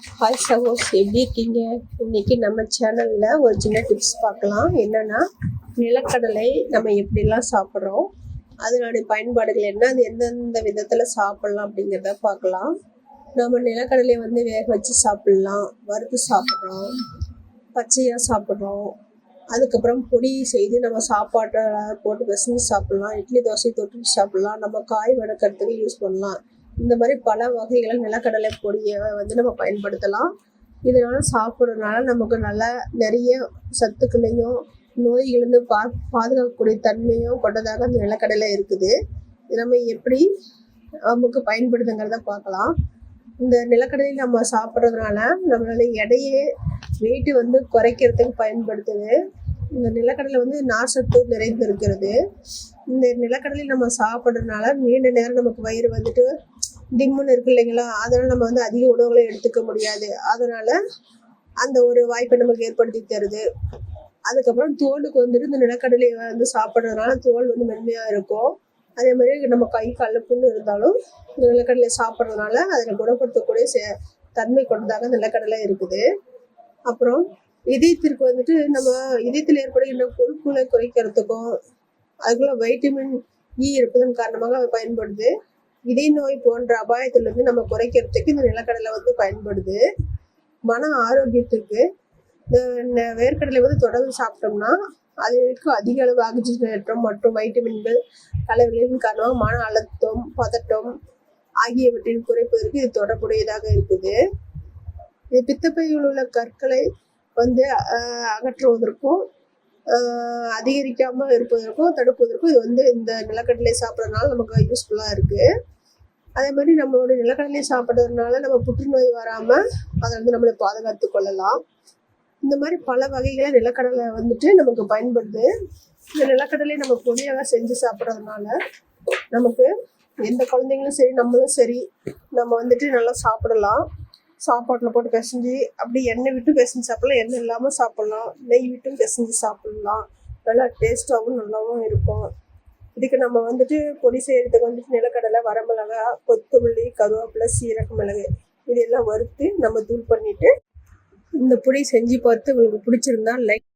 Hi சகோஸ், எப்படி இருக்கீங்க? இன்னைக்கு நம்ம சேனலில் ஒரு சின்ன டிப்ஸ் பார்க்கலாம். என்னென்னா, நிலக்கடலை நம்ம எப்படிலாம் சாப்பிட்றோம், அதனுடைய பயன்பாடுகள் என்ன, அது எந்தெந்த விதத்தில் சாப்பிட்லாம் அப்படிங்கிறத பார்க்கலாம். நம்ம நிலக்கடலையை வேக வச்சு சாப்பிட்லாம், வறுத்து சாப்பிட்றோம், பச்சையாக சாப்பிட்றோம். அதுக்கப்புறம் பொடி செய்து நம்ம சாப்பாட்டில் போட்டு பிசைஞ்சு சாப்பிட்லாம், இட்லி தோசை தொட்டு சாப்பிட்லாம், நம்ம காய் வதக்கிறதுக்கு யூஸ் பண்ணலாம். இந்த மாதிரி பல வகைகளை நிலக்கடலை பொடியை நம்ம பயன்படுத்தலாம். இதனால் சாப்பிட்றதுனால நமக்கு நல்லா நிறைய சத்துக்களையும் நோய்களிலிருந்து பாதுகாக்கக்கூடிய தன்மையும் கொண்டதாக அந்த நிலக்கடலை இருக்குது. இது நம்ம எப்படி நமக்கு பயன்படுதுங்கிறத பார்க்கலாம். இந்த நிலக்கடலை நம்ம சாப்பிட்றதுனால நம்மளால எடையே வெயிட்டு குறைக்கிறதுக்கு பயன்படுத்துது. இந்த நிலக்கடலை நார்ச்சத்து நிறைந்து இருக்கிறது. இந்த நிலக்கடலை நம்ம சாப்பிட்றதுனால நீண்ட நேரம் நமக்கு வயிறு திம்முன்னு இருக்கு இல்லைங்களா, அதனால் நம்ம அதிக உணவுகளை எடுத்துக்க முடியாது. அதனால் அந்த ஒரு வாய்ப்பை நமக்கு ஏற்படுத்தி தருது. அதுக்கப்புறம் தோலுக்கு இந்த நிலக்கடலையை சாப்பிட்றதுனால தோல் மென்மையாக இருக்கும். அதே மாதிரி நம்ம கை காலில் புண்ணு இருந்தாலும் இந்த நிலக்கடலை சாப்பிட்றதுனால அதில் குணப்படுத்தக்கூடிய தன்மை கொண்டதாக நிலக்கடலை இருக்குது. அப்புறம் இதயத்திற்கு நம்ம இதயத்தில் ஏற்படுகின்ற கொழுப்புகளை குறைக்கிறதுக்கும் அதுக்குள்ள வைட்டமின் இ இருப்பதன் காரணமாக பயன்படுது. இதய நோய் போன்ற அபாயத்திலிருந்து நம்ம குறைக்கிறதுக்கு இந்த நிலக்கடலை பயன்படுது. மன ஆரோக்கியத்துக்கு இந்த வேர்க்கடலை தொடர்ந்து சாப்பிட்டோம்னா அதற்கு அதிக அளவு ஆக்சிஜனேற்றம் மற்றும் வைட்டமின்கள் கலவைகளின் காரணமாக மன அழுத்தம், பதட்டம் ஆகியவற்றின் குறைப்பதற்கு இது தொடர்புடையதாக இருக்குது. இது பித்தப்பையில் உள்ள கற்களை அகற்றுவதற்கும் அதிகரிக்காமல் இருப்பதற்கும் தடுப்பதற்கும் இது இந்த நிலக்கடலை சாப்பிட்றதுனால நமக்கு யூஸ்ஃபுல்லாக இருக்குது. அதே மாதிரி நம்மளுடைய நிலக்கடலை சாப்பிட்றதுனால நம்ம புற்றுநோய் வராமல் அதை நம்மளை பாதுகாத்து கொள்ளலாம். இந்த மாதிரி பல வகைகளை நிலக்கடலை நமக்கு பயன்படுது. இந்த நிலக்கடலை நம்ம பொடியாக செஞ்சு சாப்பிட்றதுனால நமக்கு எந்த குழந்தைங்களும் சரி நம்மளும் சரி நம்ம நல்லா சாப்பிடலாம். சாப்பாட்டில் போட்டு பிசைஞ்சு அப்படி எண்ணெய் விட்டு பிசைஞ்சு சாப்பிட்லாம், எண்ணெய் இல்லாமல் சாப்பிட்லாம், நெய் விட்டும் பிசைஞ்சு சாப்பிட்லாம். நல்லா டேஸ்ட்டாகவும் நல்லாவும் இருக்கும். இதுக்கு நம்ம பொடி செய்கிறதுக்கு நிலக்கடலை, வரமிளகா, கொத்தமல்லி, கருவேப்பிலை, சீரக மிளகு இதெல்லாம் வறுத்து நம்ம தூள் பண்ணிவிட்டு இந்த பொடி செஞ்சு பார்த்து உங்களுக்கு பிடிச்சிருந்தா லைக்